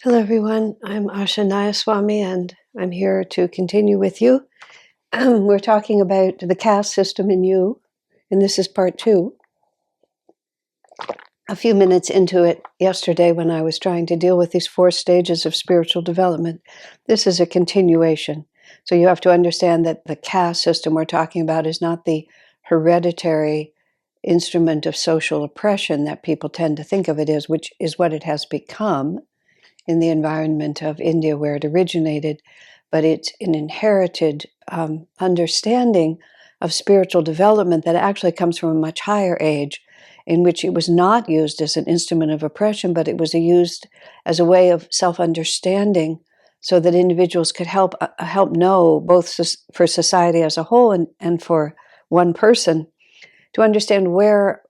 Hello, everyone. I'm Asha Nayaswami, and I'm here to continue with you. We're talking about the caste system in you, and this is part 2. A few minutes into it yesterday, when I was trying to deal with these 4 stages of spiritual development, this is a continuation. So you have to understand that the caste system we're talking about is not the hereditary instrument of social oppression that people tend to think of it as, which is what it has become in the environment of India where it originated, but it's an inherited understanding of spiritual development that actually comes from a much higher age, in which it was not used as an instrument of oppression, but it was used as a way of self-understanding so that individuals could help know, both for society as a whole and for one person, to understand where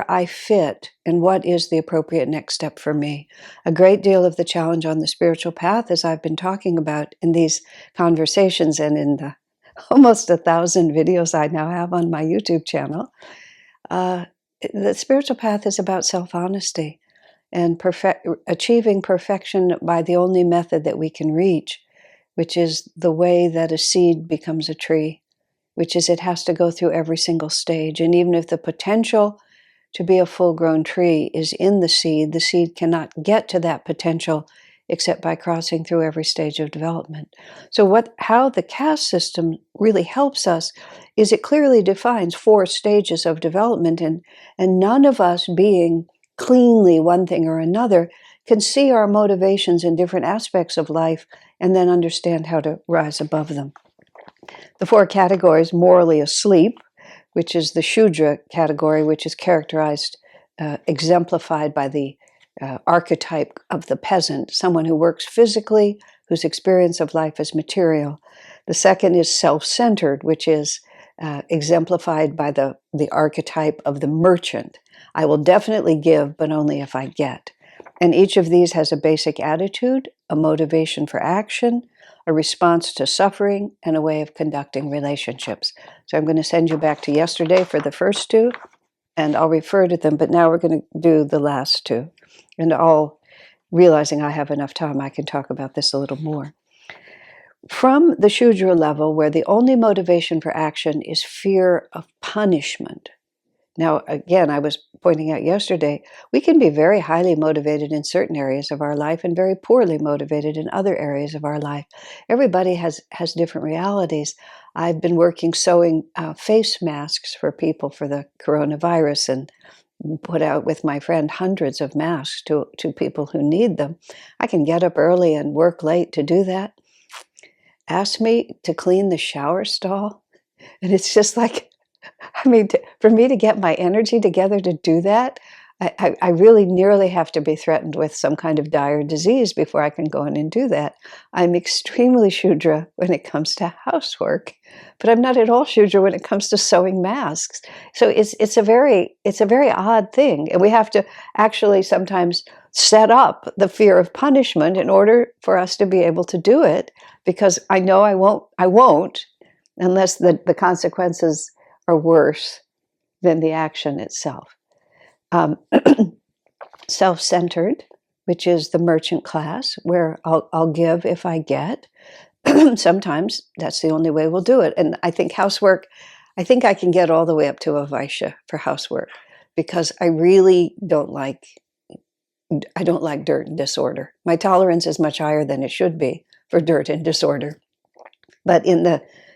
I fit and what is the appropriate next step for me. A great deal of the challenge on the spiritual path, as I've been talking about in these conversations and in the almost 1,000 videos I now have on my YouTube channel, the spiritual path is about self-honesty and achieving perfection by the only method that we can reach, which is the way that a seed becomes a tree, which is it has to go through every single stage. And even if the potential to be a full-grown tree is in the seed cannot get to that potential except by crossing through every stage of development. So how the caste system really helps us is it clearly defines 4 stages of development, and none of us, being cleanly one thing or another, can see our motivations in different aspects of life and then understand how to rise above them. The 4 categories: morally asleep, which is the Shudra category, which is characterized, exemplified by the archetype of the peasant, someone who works physically, whose experience of life is material. The second is self-centered, which is exemplified by the archetype of the merchant. I will definitely give, but only if I get. And each of these has a basic attitude, a motivation for action, a response to suffering, and a way of conducting relationships. So I'm going to send you back to yesterday for the first 2, and I'll refer to them, but now we're going to do the last 2. And realizing I have enough time, I can talk about this a little more. From the Shudra level, where the only motivation for action is fear of punishment. Now, again, I was pointing out yesterday, we can be very highly motivated in certain areas of our life and very poorly motivated in other areas of our life. Everybody has different realities. I've been sewing face masks for people for the coronavirus, and put out with my friend hundreds of masks to people who need them. I can get up early and work late to do that. Ask me to clean the shower stall, and it's just like, for me to get my energy together to do that, I really nearly have to be threatened with some kind of dire disease before I can go in and do that. I'm extremely Shudra when it comes to housework, but I'm not at all Shudra when it comes to sewing masks. So it's a very odd thing, and we have to actually sometimes set up the fear of punishment in order for us to be able to do it, because I know I won't unless the consequences are worse than the action itself. Self-centered, which is the merchant class, where I'll give if I get. Sometimes that's the only way we'll do it. And I think housework, I think I can get all the way up to a Vaishya for housework, because I really don't like dirt and disorder. My tolerance is much higher than it should be for dirt and disorder. But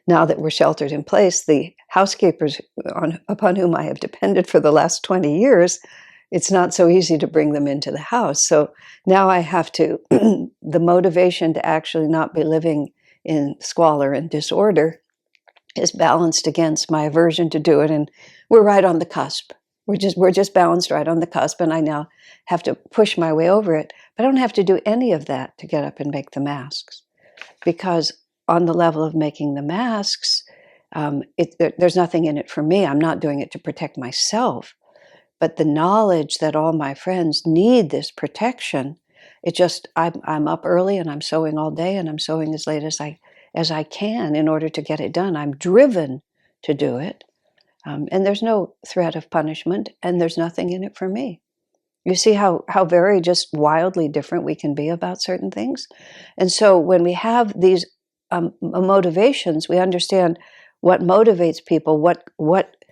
now that we're sheltered in place, the housekeepers upon whom I have depended for the last 20 years, it's not so easy to bring them into the house. So now I have to, the motivation to actually not be living in squalor and disorder is balanced against my aversion to do it. And we're right on the cusp. We're just balanced right on the cusp, and I now have to push my way over it. But I don't have to do any of that to get up and make the masks, because on the level of making the masks, there's nothing in it for me. I'm not doing it to protect myself. But the knowledge that all my friends need this protection, I'm up early and I'm sewing all day, and I'm sewing as late as I can in order to get it done. I'm driven to do it. And there's no threat of punishment, and there's nothing in it for me. You see how very just wildly different we can be about certain things? And so when we have these motivations, we understand what motivates people,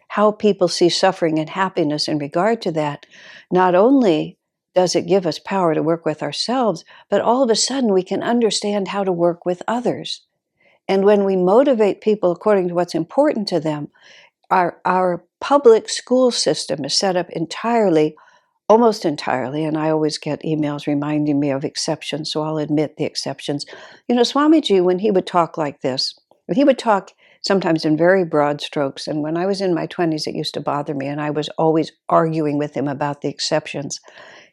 how people see suffering and happiness in regard to that. Not only does it give us power to work with ourselves, but all of a sudden we can understand how to work with others. And when we motivate people according to what's important to them, our public school system is set up entirely, almost entirely, and I always get emails reminding me of exceptions, so I'll admit the exceptions. Swamiji, when he would talk like this, when he would talk sometimes in very broad strokes, and when I was in my 20s, it used to bother me, and I was always arguing with him about the exceptions.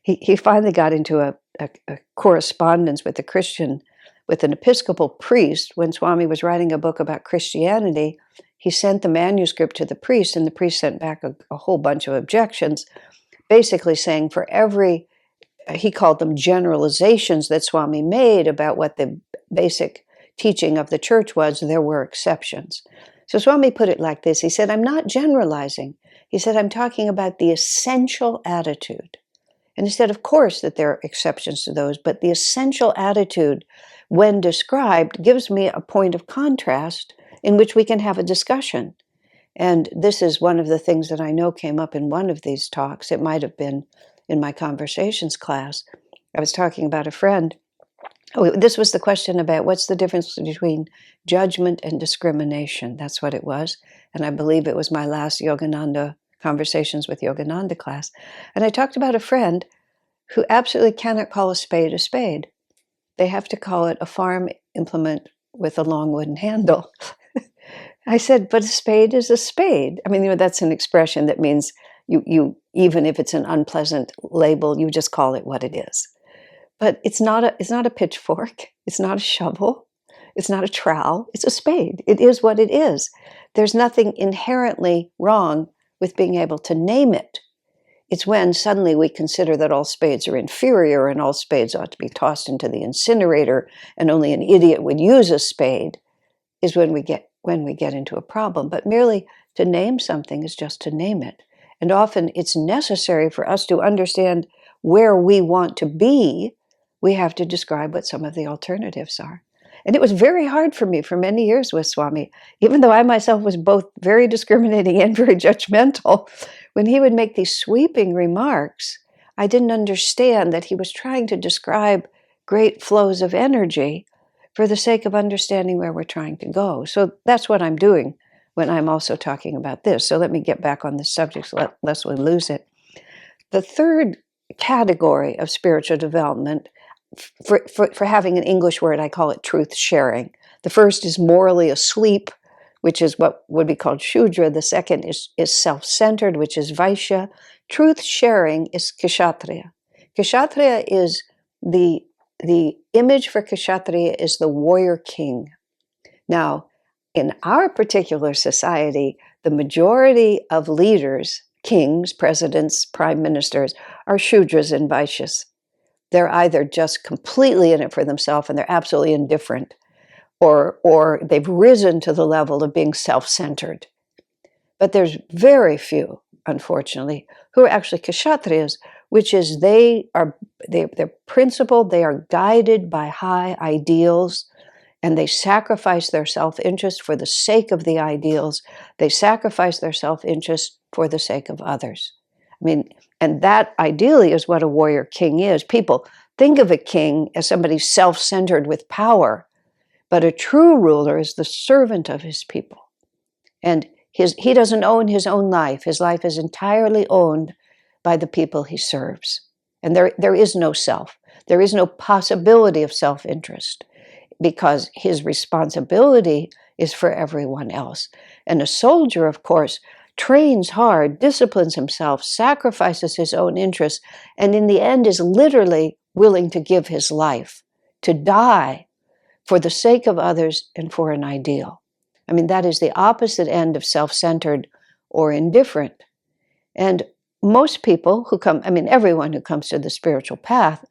He finally got into a correspondence with with an Episcopal priest. When Swami was writing a book about Christianity, he sent the manuscript to the priest, and the priest sent back a whole bunch of objections, basically saying for every, he called them generalizations that Swami made about what the basic teaching of the church was, there were exceptions. So Swami put it like this. He said, I'm not generalizing. He said, I'm talking about the essential attitude. And he said, of course, that there are exceptions to those, but the essential attitude, when described, gives me a point of contrast in which we can have a discussion. And this is one of the things that I know came up in one of these talks. It might have been in my conversations class. I was talking about a friend. This was the question about what's the difference between judgment and discrimination. That's what it was. And I believe it was my last Yogananda Conversations with Yogananda class. And I talked about a friend who absolutely cannot call a spade a spade. They have to call it a farm implement with a long wooden handle. I said, but a spade is a spade. I mean, that's an expression that means you even if it's an unpleasant label, you just call it what it is. But it's not a pitchfork. It's not a shovel. It's not a trowel. It's a spade. It is what it is. There's nothing inherently wrong with being able to name it. It's when suddenly we consider that all spades are inferior and all spades ought to be tossed into the incinerator and only an idiot would use a spade, is when we get into a problem. But merely to name something is just to name it. And often it's necessary for us to understand where we want to be. We have to describe what some of the alternatives are. And it was very hard for me for many years with Swami, even though I myself was both very discriminating and very judgmental. When he would make these sweeping remarks, I didn't understand that he was trying to describe great flows of energy for the sake of understanding where we're trying to go. So that's what I'm doing when I'm also talking about this. So let me get back on this subject, lest we lose it. The third category of spiritual development, for having an English word, I call it truth sharing. The first is morally asleep, which is what would be called Shudra. The second is self-centered, which is Vaishya. Truth sharing is Kshatriya. Kshatriya is the image for Kshatriya is the warrior king. Now, in our particular society, the majority of leaders, kings, presidents, prime ministers, are Shudras and Vaishyas. They're either just completely in it for themselves and they're absolutely indifferent, or they've risen to the level of being self-centered. But there's very few, unfortunately, who are actually Kshatriyas, which is they're principled, they are guided by high ideals, and they sacrifice their self-interest for the sake of the ideals. They sacrifice their self-interest for the sake of others. I mean, and that ideally is what a warrior king is. People think of a king as somebody self-centered with power, but a true ruler is the servant of his people. And he doesn't own his own life. His life is entirely owned by the people he serves. And there is no self. There is no possibility of self-interest because his responsibility is for everyone else. And a soldier, of course, trains hard, disciplines himself, sacrifices his own interests, and in the end is literally willing to give his life, to die for the sake of others and for an ideal. I mean, that is the opposite end of self-centered or indifferent. And most people who come, I mean, everyone who comes to the spiritual path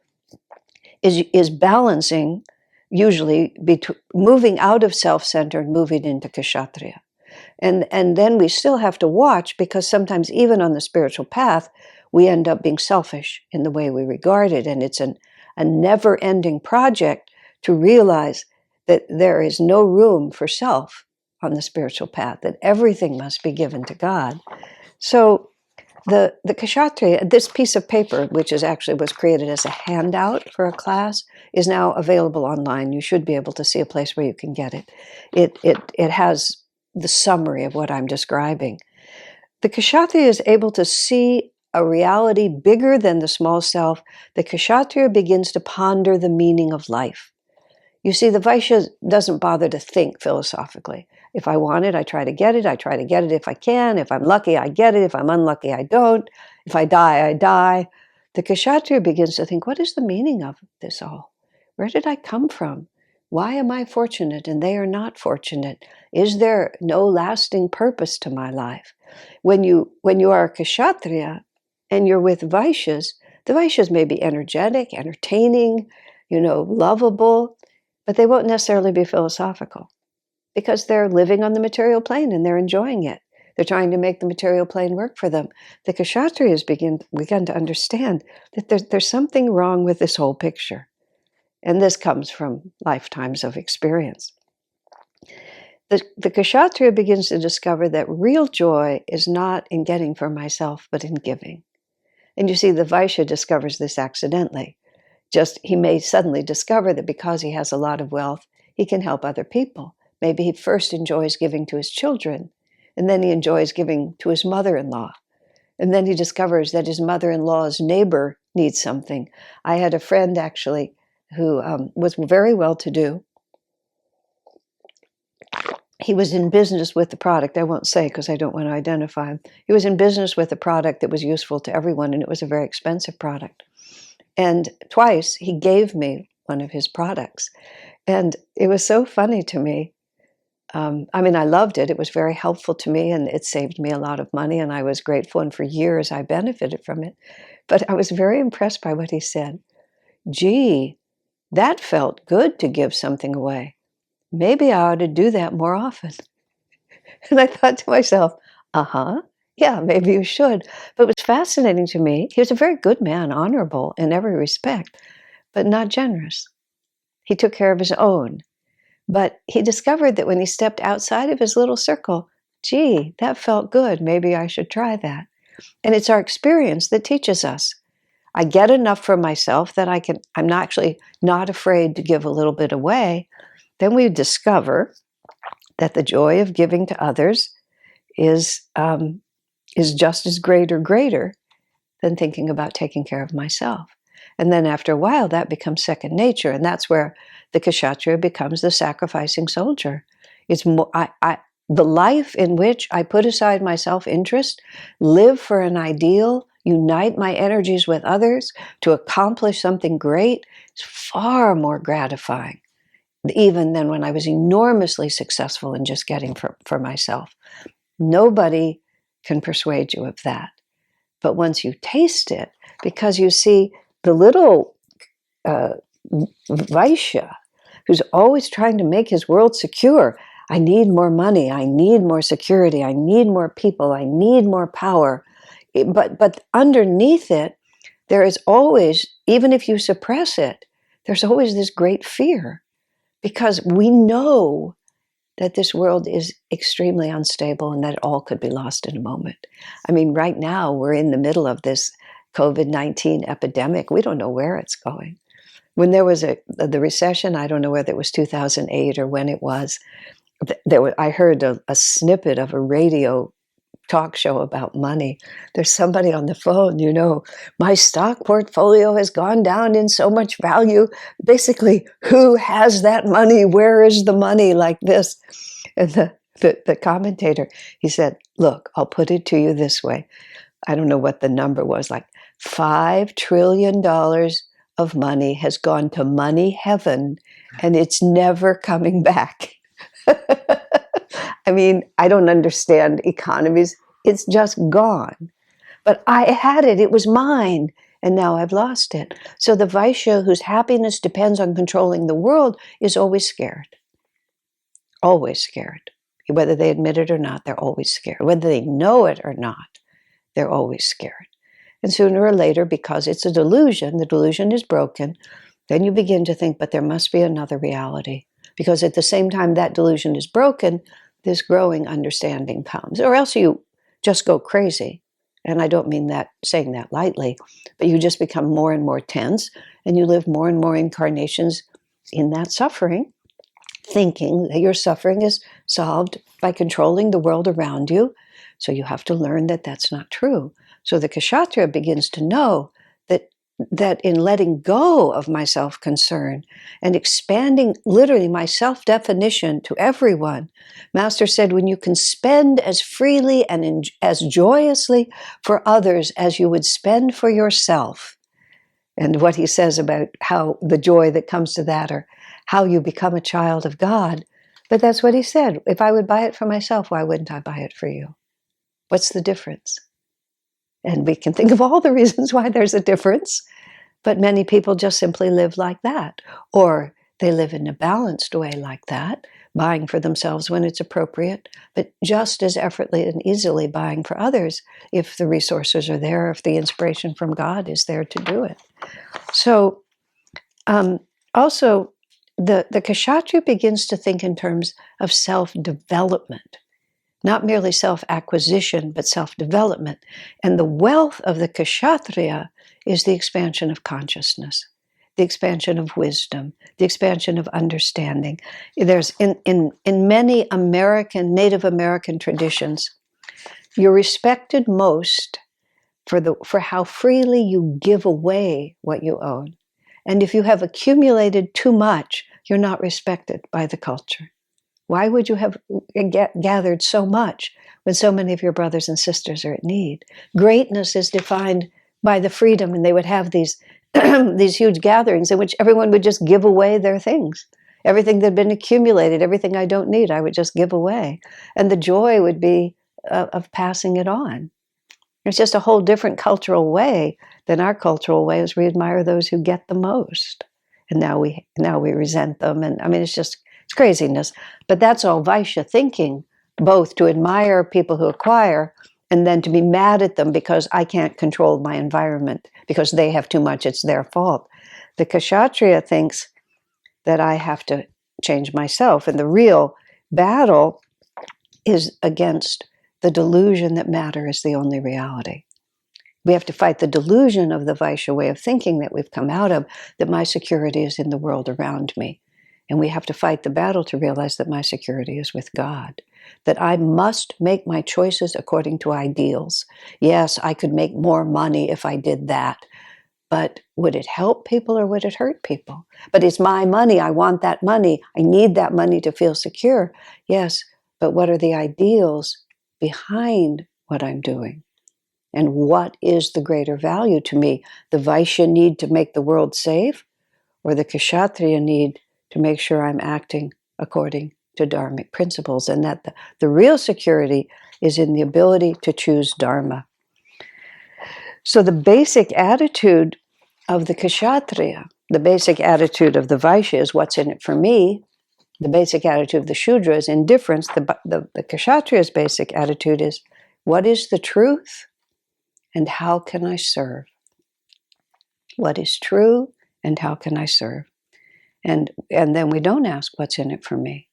is balancing, usually moving out of self-centered, moving into Kshatriya. And then we still have to watch, because sometimes even on the spiritual path, we end up being selfish in the way we regard it. And it's a never-ending project to realize that there is no room for self on the spiritual path, that everything must be given to God. So the Kshatriya, this piece of paper, which was created as a handout for a class, is now available online. You should be able to see a place where you can get it. It has the summary of what I'm describing. The Kshatriya is able to see a reality bigger than the small self. The Kshatriya begins to ponder the meaning of life. You see, the Vaishya doesn't bother to think philosophically. If I want it, I try to get it. I try to get it if I can. If I'm lucky, I get it. If I'm unlucky, I don't. If I die, I die. The Kshatriya begins to think, what is the meaning of this all? Where did I come from? Why am I fortunate and they are not fortunate? Is there no lasting purpose to my life? When you are a Kshatriya and you're with Vaishyas, the Vaishyas may be energetic, entertaining, lovable, but they won't necessarily be philosophical because they're living on the material plane and they're enjoying it. They're trying to make the material plane work for them. The Kshatriyas begin to understand that there's something wrong with this whole picture. And this comes from lifetimes of experience. The Kshatriya begins to discover that real joy is not in getting for myself, but in giving. And you see, the Vaishya discovers this accidentally. He may suddenly discover that because he has a lot of wealth, he can help other people. Maybe he first enjoys giving to his children, and then he enjoys giving to his mother-in-law. And then he discovers that his mother-in-law's neighbor needs something. I had a friend, actually, who was very well-to-do. He was in business with the product. I won't say because I don't want to identify him. He was in business with a product that was useful to everyone, and it was a very expensive product. And twice he gave me one of his products. And it was so funny to me. I loved it. It was very helpful to me and it saved me a lot of money and I was grateful. And for years I benefited from it. But I was very impressed by what he said. Gee, that felt good to give something away. Maybe I ought to do that more often. And I thought to myself, yeah, maybe you should. But it was fascinating to me. He was a very good man, honorable in every respect, but not generous. He took care of his own. But he discovered that when he stepped outside of his little circle, gee, that felt good. Maybe I should try that. And it's our experience that teaches us. I get enough for myself that I'm actually not afraid to give a little bit away. Then we discover that the joy of giving to others is just as great or greater than thinking about taking care of myself. And then after a while, that becomes second nature. And that's where the Kshatriya becomes the sacrificing soldier. It's the life in which I put aside my self-interest, live for an ideal, unite my energies with others to accomplish something great, is far more gratifying, even than when I was enormously successful in just getting for myself. Nobody can persuade you of that. But once you taste it, because you see the little Vaishya who's always trying to make his world secure. I need more money. I need more security. I need more people. I need more power. But underneath it, there is always, even if you suppress it, there's always this great fear because we know that this world is extremely unstable and that it all could be lost in a moment. Right now we're in the middle of this COVID-19 epidemic. We don't know where it's going. When there was the recession, I don't know whether it was 2008 or when it was, I heard a snippet of a radio talk show about money. There's somebody on the phone, my stock portfolio has gone down in so much value. Basically, who has that money? Where is the money? Like this. And the commentator, he said, look, I'll put it to you this way. I don't know what the number was, like $5 trillion of money has gone to money heaven and it's never coming back. I don't understand economies. It's just gone. But I had it. It was mine. And now I've lost it. So the Vaishya whose happiness depends on controlling the world is always scared. Always scared. Whether they admit it or not, they're always scared. Whether they know it or not, they're always scared. And sooner or later, because it's a delusion, the delusion is broken, then you begin to think, but there must be another reality. Because at the same time that delusion is broken, this growing understanding comes. Or else you just go crazy. And I don't mean that, saying that lightly, but you just become more and more tense, and you live more and more incarnations in that suffering, thinking that your suffering is solved by controlling the world around you. So you have to learn that that's not true. So the Kshatriya begins to know that in letting go of my self-concern and expanding literally my self-definition to everyone, Master said, when you can spend as freely and as joyously for others as you would spend for yourself, and what he says about how the joy that comes to that, or how you become a child of God. But that's what he said. If I would buy it for myself, why wouldn't I buy it for you? What's the difference? And we can think of all the reasons why there's a difference, but many people just simply live like that. Or they live in a balanced way like that, buying for themselves when it's appropriate, but just as effortlessly and easily buying for others if the resources are there, if the inspiration from God is there to do it. So also, the Kshatriya begins to think in terms of self-development, not merely self-acquisition, but self-development. And the wealth of the Kshatriya is the expansion of consciousness, the expansion of wisdom, the expansion of understanding. There's in many Native American traditions, you're respected most for how freely you give away what you own. And if you have accumulated too much, you're not respected by the culture. Why would you have gathered so much when so many of your brothers and sisters are in need? Greatness is defined by the freedom, and they would have these, these huge gatherings in which everyone would just give away their things. Everything that had been accumulated, everything I don't need, I would just give away. And the joy would be of passing it on. It's just a whole different cultural way than our cultural way, as we admire those who get the most. And now we resent them. And I mean, it's craziness. But that's all Vaishya thinking, both to admire people who acquire and then to be mad at them because I can't control my environment, because they have too much, it's their fault. The Kshatriya thinks that I have to change myself. And the real battle is against the delusion that matter is the only reality. We have to fight the delusion of the Vaishya way of thinking that we've come out of, that my security is in the world around me. And we have to fight the battle to realize that my security is with God, that I must make my choices according to ideals. Yes, I could make more money if I did that, but would it help people or would it hurt people? But it's my money, I want that money, I need that money to feel secure. Yes, but what are the ideals behind what I'm doing? And what is the greater value to me? The Vaishya need to make the world safe, or the Kshatriya need to make sure I'm acting according to dharmic principles, and that the real security is in the ability to choose dharma. So the basic attitude of the Kshatriya, the basic attitude of the Vaishya is what's in it for me. The basic attitude of the Shudra is indifference. The Kshatriya's basic attitude is, what is the truth and how can I serve? What is true and how can I serve? And then we don't ask what's in it for me.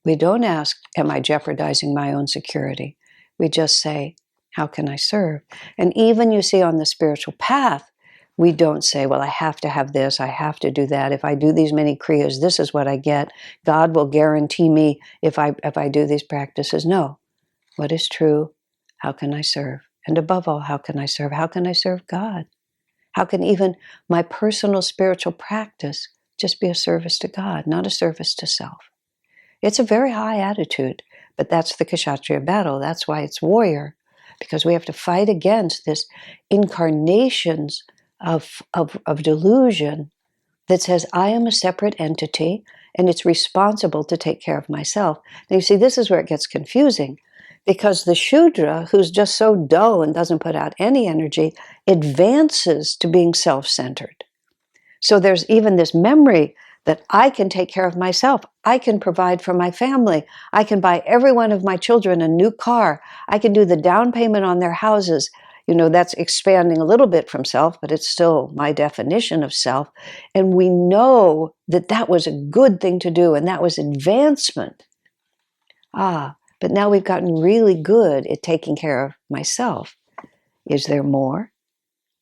We don't ask, am I jeopardizing my own security? We just say, how can I serve? And even you see on the spiritual path, we don't say, well, I have to have this, I have to do that. If I do these many kriyas, this is what I get. God will guarantee me if I do these practices. No. What is true? How can I serve? And above all, how can I serve? How can I serve God? How can even my personal spiritual practice just be a service to God, not a service to self? It's a very high attitude, but that's the Kshatriya battle. That's why it's warrior, because we have to fight against this incarnations of delusion that says I am a separate entity and it's responsible to take care of myself. Now you see, this is where it gets confusing, because the Shudra, who's just so dull and doesn't put out any energy, advances to being self-centered. So there's even this memory that I can take care of myself. I can provide for my family. I can buy every one of my children a new car. I can do the down payment on their houses. That's expanding a little bit from self, but it's still my definition of self. And we know that that was a good thing to do, and that was advancement. But now we've gotten really good at taking care of myself. Is there more?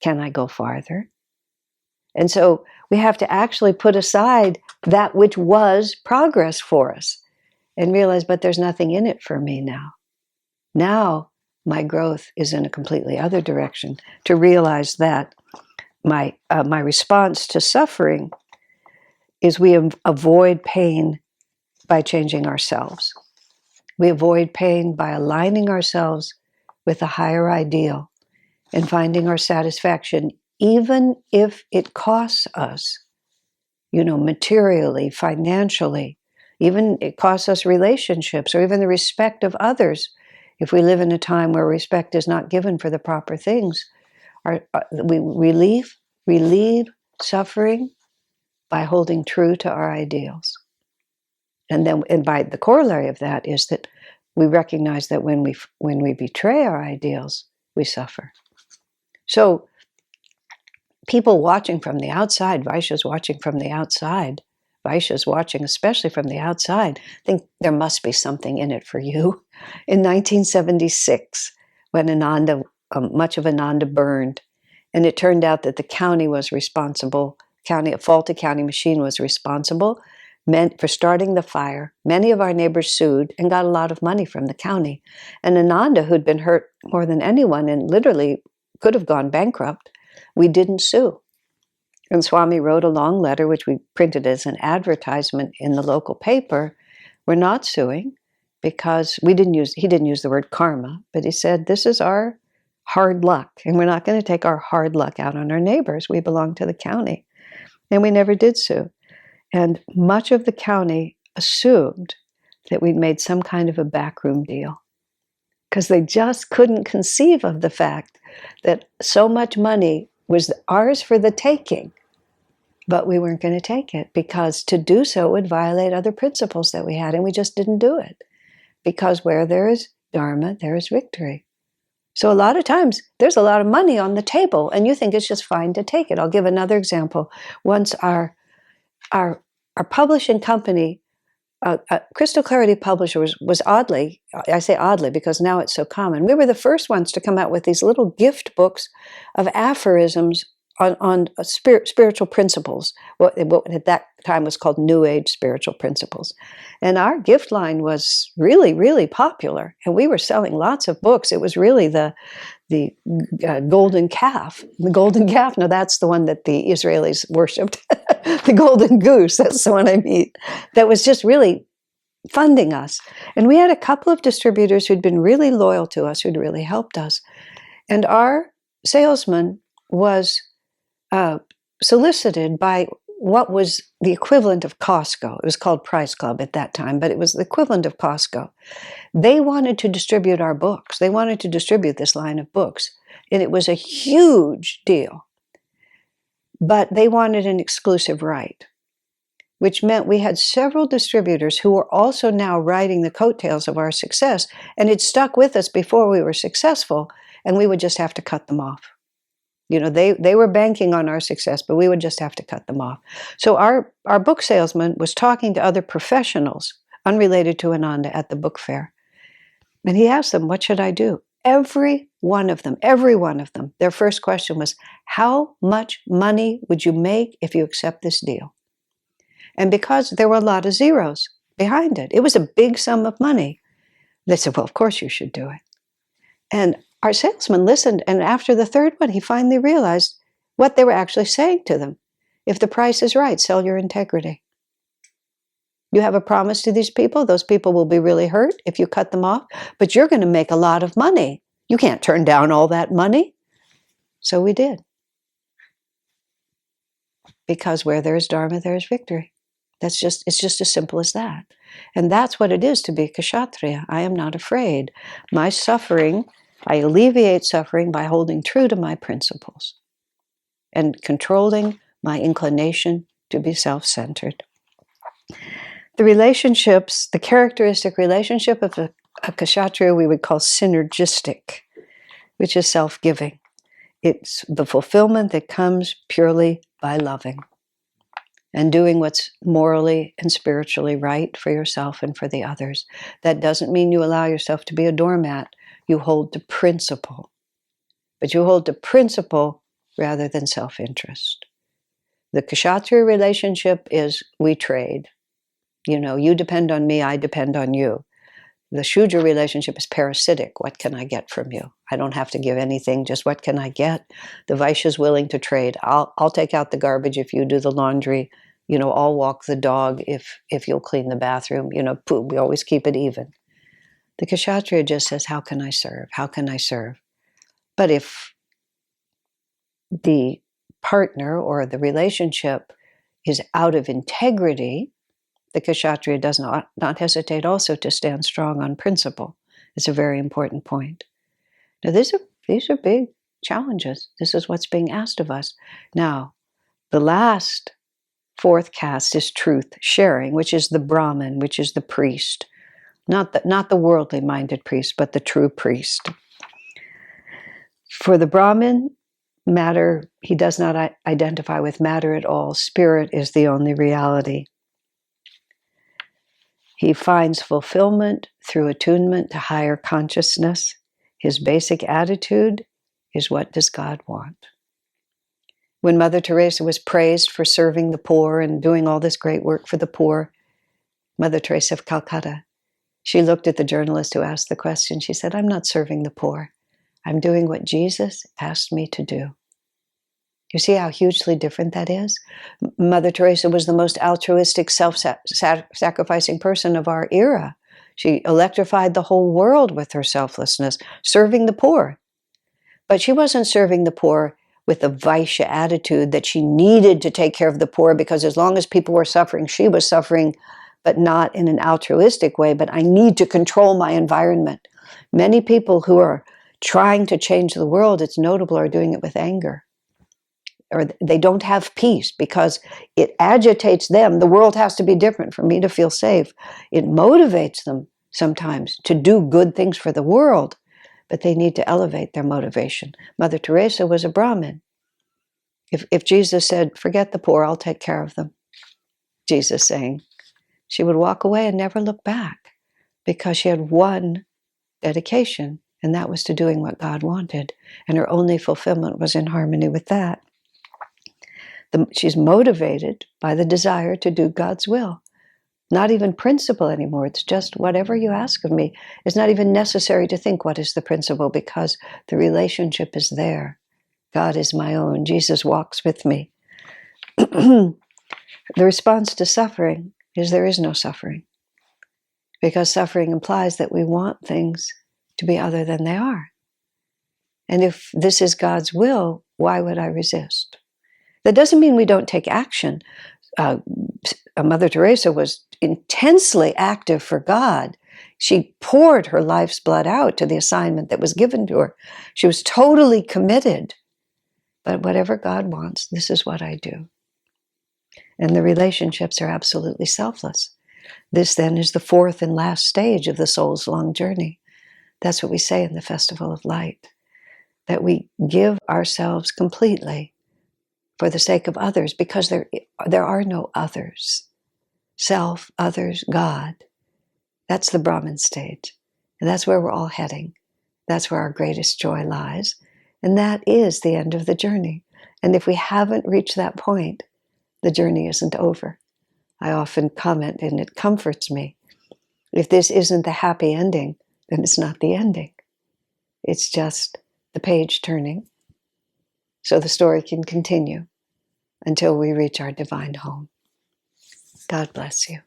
Can I go farther? And so we have to actually put aside that which was progress for us and realize, but there's nothing in it for me now. Now my growth is in a completely other direction, to realize that my response to suffering is we avoid pain by changing ourselves. We avoid pain by aligning ourselves with a higher ideal and finding our satisfaction, even if it costs us, materially, financially, even it costs us relationships or even the respect of others. If we live in a time where respect is not given for the proper things, we relieve suffering by holding true to our ideals. And by the corollary of that is that we recognize that when we betray our ideals, we suffer. So people watching from the outside, Vaishyas watching from the outside, Vaishyas watching especially from the outside, think there must be something in it for you. In 1976, when much of Ananda burned, and it turned out that the county was responsible, a faulty county machine was responsible for starting the fire. Many of our neighbors sued and got a lot of money from the county. And Ananda, who'd been hurt more than anyone and literally could have gone bankrupt, we didn't sue. And Swami wrote a long letter, which we printed as an advertisement in the local paper. We're not suing because he didn't use the word karma, but he said, this is our hard luck, and we're not going to take our hard luck out on our neighbors. We belong to the county. And we never did sue. And much of the county assumed that we'd made some kind of a backroom deal, because they just couldn't conceive of the fact that so much money was ours for the taking, but we weren't going to take it, because to do so would violate other principles that we had, and we just didn't do it. Because where there is dharma, there is victory. So a lot of times there's a lot of money on the table, and you think it's just fine to take it. I'll give another example. Once our publishing company, Crystal Clarity Publisher, was oddly, I say oddly because now it's so common, we were the first ones to come out with these little gift books of aphorisms on spiritual principles, what at that time was called New Age spiritual principles. And our gift line was really, really popular, and we were selling lots of books. It was really the golden calf. The golden calf, no, that's the one that the Israelis worshipped. The golden goose, that's the one I mean. That was just really funding us. And we had a couple of distributors who'd been really loyal to us, who'd really helped us. And our salesman was solicited by what was the equivalent of Costco. It was called Price Club at that time, but it was the equivalent of Costco. They wanted to distribute our books. They wanted to distribute this line of books. And it was a huge deal. But they wanted an exclusive right, which meant we had several distributors who were also now riding the coattails of our success, and it stuck with us before we were successful, and we would just have to cut them off. They were banking on our success, but we would just have to cut them off. So our book salesman was talking to other professionals unrelated to Ananda at the book fair. And he asked them, what should I do? Every one of them, their first question was, how much money would you make if you accept this deal? And because there were a lot of zeros behind it, it was a big sum of money. They said, well, of course you should do it. And our salesman listened, and after the third one, he finally realized what they were actually saying to them. If the price is right, sell your integrity. You have a promise to these people. Those people will be really hurt if you cut them off, but you're going to make a lot of money. You can't turn down all that money. So we did. Because where there is dharma, there is victory. It's just as simple as that. And that's what it is to be a kshatriya. I am not afraid. My suffering, I alleviate suffering by holding true to my principles and controlling my inclination to be self-centered. The characteristic relationship of a kshatriya we would call synergistic. which is self-giving. It's the fulfillment that comes purely by loving and doing what's morally and spiritually right for yourself and for the others. That doesn't mean you allow yourself to be a doormat. You hold to principle. But you hold to principle rather than self-interest. The Kshatriya relationship is we trade. You depend on me, I depend on you. The Shudra relationship is parasitic. What can I get from you? I don't have to give anything, just what can I get? The Vaishya is willing to trade. I'll take out the garbage if you do the laundry. I'll walk the dog if you'll clean the bathroom. We always keep it even. The Kshatriya just says, how can I serve? How can I serve? But if the partner or the relationship is out of integrity, the Kshatriya does not hesitate also to stand strong on principle. It's a very important point. Now, these are big challenges. This is what's being asked of us. Now, the last fourth caste is truth sharing, which is the Brahmin, which is the priest. Not the worldly minded priest, but the true priest. For the Brahmin, matter, he does not identify with matter at all. Spirit is the only reality. He finds fulfillment through attunement to higher consciousness. His basic attitude is, what does God want? When Mother Teresa was praised for serving the poor and doing all this great work for the poor, Mother Teresa of Calcutta, she looked at the journalist who asked the question. She said, I'm not serving the poor. I'm doing what Jesus asked me to do. You see how hugely different that is? Mother Teresa was the most altruistic, self-sacrificing person of our era. She electrified the whole world with her selflessness, serving the poor. But she wasn't serving the poor with a Vaishya attitude that she needed to take care of the poor because as long as people were suffering, she was suffering, but not in an altruistic way. But I need to control my environment. Many people who are trying to change the world, it's notable, are doing it with anger. Or they don't have peace because it agitates them. The world has to be different for me to feel safe. It motivates them sometimes to do good things for the world, but they need to elevate their motivation. Mother Teresa was a Brahmin. If Jesus said, forget the poor, I'll take care of them, Jesus saying, she would walk away and never look back because she had one dedication, and that was to doing what God wanted. And her only fulfillment was in harmony with that. She's motivated by the desire to do God's will. Not even principle anymore. It's just whatever you ask of me. It's not even necessary to think what is the principle because the relationship is there. God is my own. Jesus walks with me. The response to suffering is there is no suffering. Because suffering implies that we want things to be other than they are. And if this is God's will, why would I resist? That doesn't mean we don't take action. Mother Teresa was intensely active for God. She poured her life's blood out to the assignment that was given to her. She was totally committed. But whatever God wants, this is what I do. And the relationships are absolutely selfless. This then is the fourth and last stage of the soul's long journey. That's what we say in the Festival of Light, that we give ourselves completely for the sake of others, because there are no others. Self, others, God. That's the Brahman stage. And that's where we're all heading. That's where our greatest joy lies. And that is the end of the journey. And if we haven't reached that point, the journey isn't over. I often comment, and it comforts me, if this isn't the happy ending, then it's not the ending. It's just the page turning, so the story can continue until we reach our divine home. God bless you.